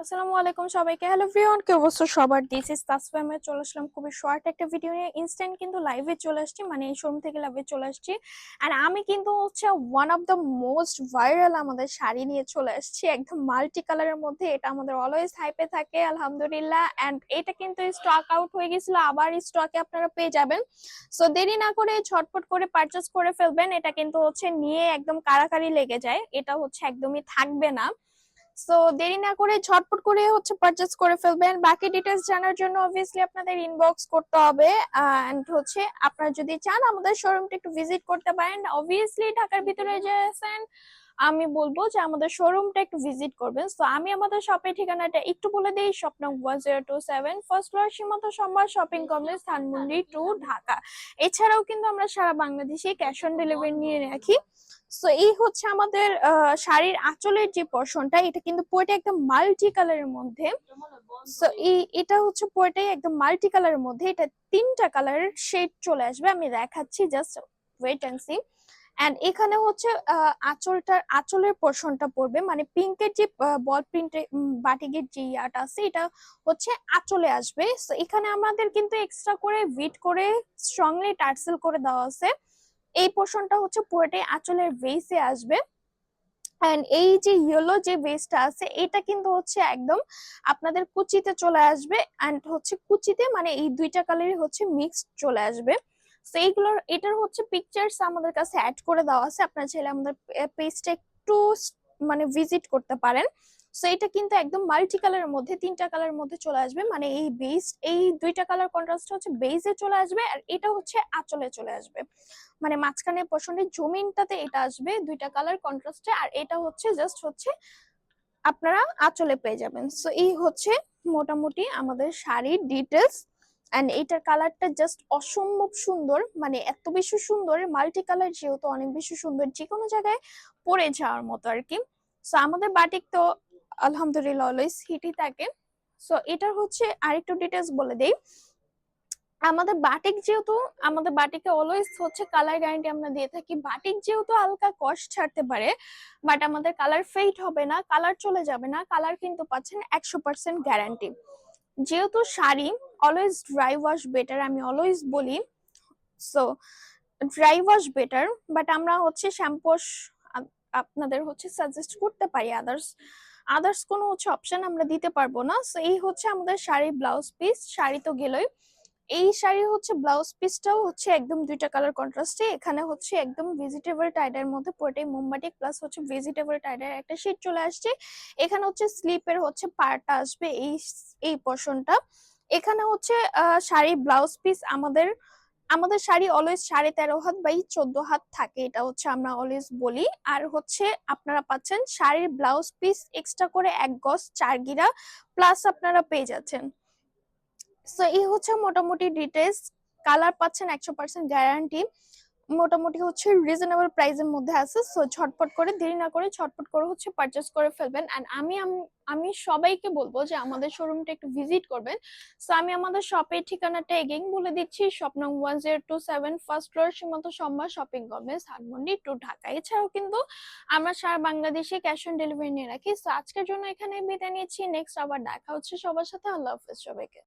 আসসালামু আলাইকুম সবাইকে। হ্যালো এভরিওয়ান, কি অবস্থা সবার? This is Tasfia. আমি চলে আসলাম খুবই শর্ট একটা ভিডিও নিয়ে। ইনস্ট্যান্ট কিন্তু লাইভে চলে আসছি, মানে এই শোরুম থেকে লাইভে চলে আসছি। অ্যান্ড আমি কিন্তু হচ্ছে one of the most viral আমাদের শাড়ি নিয়ে চলে আসছি, একদম মাল্টি কালারের মধ্যে। এটা আমাদের অলওয়েজ হাইপে থাকে আলহামদুলিল্লাহ। অ্যান্ড এটা কিন্তু স্টক আউট হয়ে গেছিল, আবার স্টকে আপনারা পেয়ে যাবেন। সো দেরি না করে ঝটপট করে পারচেস করে ফেলবেন। এটা কিন্তু হচ্ছে নিয়ে একদম কাড়াকাড়ি লেগে যায়, এটা হচ্ছে একদমই থাকবে না। সো দেরি না করে ঝটপট করে হচ্ছে পারচেস করে ফেলবেন। বাকি ডিটেলস জানার জন্য অবভিয়াসলি আপনাদের ইনবক্স করতে হবে। এন্ড হচ্ছে আপনারা যদি চান আমাদের শোরুমটা একটু ভিজিট করতে পারেন। অবভিয়াসলি ঢাকার ভিতরে যে আছেন, আমি বলবো যে আমাদের শোরুমটা একটু ভিজিট করবেন। তো আমি আমাদের শপের ঠিকানাটা একটু বলে দিই। শপ নং 1027, ফার্স্ট ফ্লোর, সীমান্ত সম্ভার শপিং কমপ্লেক্স, ধানমন্ডি 2, ঢাকা। এছাড়াও কিন্তু আমরা সারা বাংলাদেশে ক্যাশ অন ডেলিভারি নিয়ে রাখি। সো এই হচ্ছে আমাদের শাড়ির আঁচলের যে পোর্শনটা, এটা কিন্তু পুরোটা একদম মাল্টি কালারের মধ্যে। সো এটা হচ্ছে পুরোটাই একদম মাল্টি কালারের মধ্যে। এটা তিনটা কালারের শেড চলে আসবে, আমি দেখাচ্ছি, just wait and see. And এখানে হচ্ছে আঁচলের পোর্শনটা পড়বে, মানে পিঙ্কের যে বল প্রিন্টের বাটিকের যে ইয়াটা আছে, এটা হচ্ছে আঁচলে আসবে। সো এখানে আমাদের কিন্তু এক্সট্রা করে ভিট করে স্ট্রংলি টার্সেল করে দেওয়া আছে। এই পোর্শনটা হচ্ছে পুরোটাই আঁচলের বেসে আসবে। এন্ড এই যে ইয়েলো যে বেসটা আছে, এটা কিন্তু হচ্ছে একদম আপনাদের কুচিতে চলে আসবে। এন্ড হচ্ছে কুচিতে মানে এই দুইটা কালারই হচ্ছে মিক্সড চলে আসবে। তো এইগুলোর এটার হচ্ছে পিকচার্স আমাদের কাছে অ্যাড করে দেওয়া আছে, আপনারা চাইলে আমাদের পেজটা একটু মানে ভিজিট করতে পারেন। সো এটা কিন্তু একদম মাল্টি কালারের মধ্যে, তিনটা কালারের মধ্যে চলে আসবে। মানে এই বেস, এই দুইটা কালার কন্ট্রাস্ট হচ্ছে বেসে চলে আসবে, আর এটা হচ্ছে আঁচলে চলে আসবে। মানে মাঝখানে পোর্শনের জমিনটাতে এটা আসবে দুইটা কালার কন্ট্রাস্টে, আর এটা হচ্ছে জাস্ট হচ্ছে আপনারা আঁচলে পেয়ে যাবেন। সো এই হচ্ছে মোটামুটি আমাদের শাড়ির ডিটেলস। এন্ড এইটার কালারটা জাস্ট অসম্ভব সুন্দর, মানে এত বেশি সুন্দর, মাল্টি কালার যেহেতু অনেক বেশি সুন্দর, যে কোনো জায়গায় পরে যাওয়ার মতো আর কি। সো আমাদের বাটিক তো আলহামদুলিল্লাহ অলওয়েজ হিটই থাকে। সো এটার হচ্ছে আরেকটু ডিটেলস বলে দেই। আমাদের বাটিকে অলওয়েজ হচ্ছে কালার গ্যারান্টি আমরা দিয়ে থাকি। বাটিক যেহেতু হালকা কস্ট ছাড়তে পারে, বাট আমাদের কালার ফেড হবে না, কালার চলে যাবে না, কালার কিন্তু পাচ্ছেন 100% গ্যারান্টি। যেহেতু sari always dry wash better, আমি অলওয়েজ বলি। So dry wash better, but আমরা হচ্ছে শ্যাম্পু আপনাদের হচ্ছে সাজেস্ট করতে পারি। আদার্স আদার্স কোনো হচ্ছে অপশন আমরা দিতে পারবো না। সো এই হচ্ছে আমাদের শাড়ির ব্লাউজ পিস। শাড়ি তো গেলই, এই শাড়ি হচ্ছে ব্লাউজ পিসটাও হচ্ছে একদম দুইটা কালার কন্ট্রাস্টে। এখানে হচ্ছে একদম ভেজিটেবল টাইডের মধ্যে পুরোটাই মোমবাটিক প্লাস হচ্ছে ভেজিটেবল টাইডের একটা শেড চলে আসছে। এখানে হচ্ছে স্লিপের হচ্ছে পার্টটা আসবে, এই এই পোর্শনটা। এখানে হচ্ছে শাড়ি ব্লাউজ পিস আমাদের আমাদের শাড়ি অলওয়েজ 13.5 হাত বাই 14 হাত থাকে, এটা হচ্ছে আমরা অলওয়েজ বলি। আর হচ্ছে আপনারা পাচ্ছেন শাড়ির ব্লাউজ পিস এক্সট্রা করে 1 গজ 4 গিরা প্লাস আপনারা পেয়ে যাচ্ছেন। সো এই হচ্ছে মোটামুটি ডিটেলস। কালার পাচ্ছেন 100% গ্যারান্টি, মোটামুটি হচ্ছে রিজনেবল প্রাইসের মধ্যে আছে। সো ঝটপট করে, দেরি না করে ঝটপট করে হচ্ছে পারচেস করে ফেলবেন। এন্ড আমি সবাইকে বলবো যে আমাদের শোরুমটা একটু ভিজিট করবেন। সো আমি আমাদের শপের ঠিকানাটা এগেইন বলে দিচ্ছি। শপ নং 1027, ফার্স্ট ফ্লোর, সীমান্ত সম্ভার শপিং কমপ্লেক্স, ধানমন্ডি 2, ঢাকা। এছাড়াও কিন্তু আমরা সারা বাংলাদেশে ক্যাশ অন ডেলিভারি নিয়ে রাখি। সো আজকের জন্য এখানে বিদায় নিচ্ছি, নেক্সট আবার দেখা হচ্ছে সবার সাথে। আল্লাহ হাফেজ সবাইকে।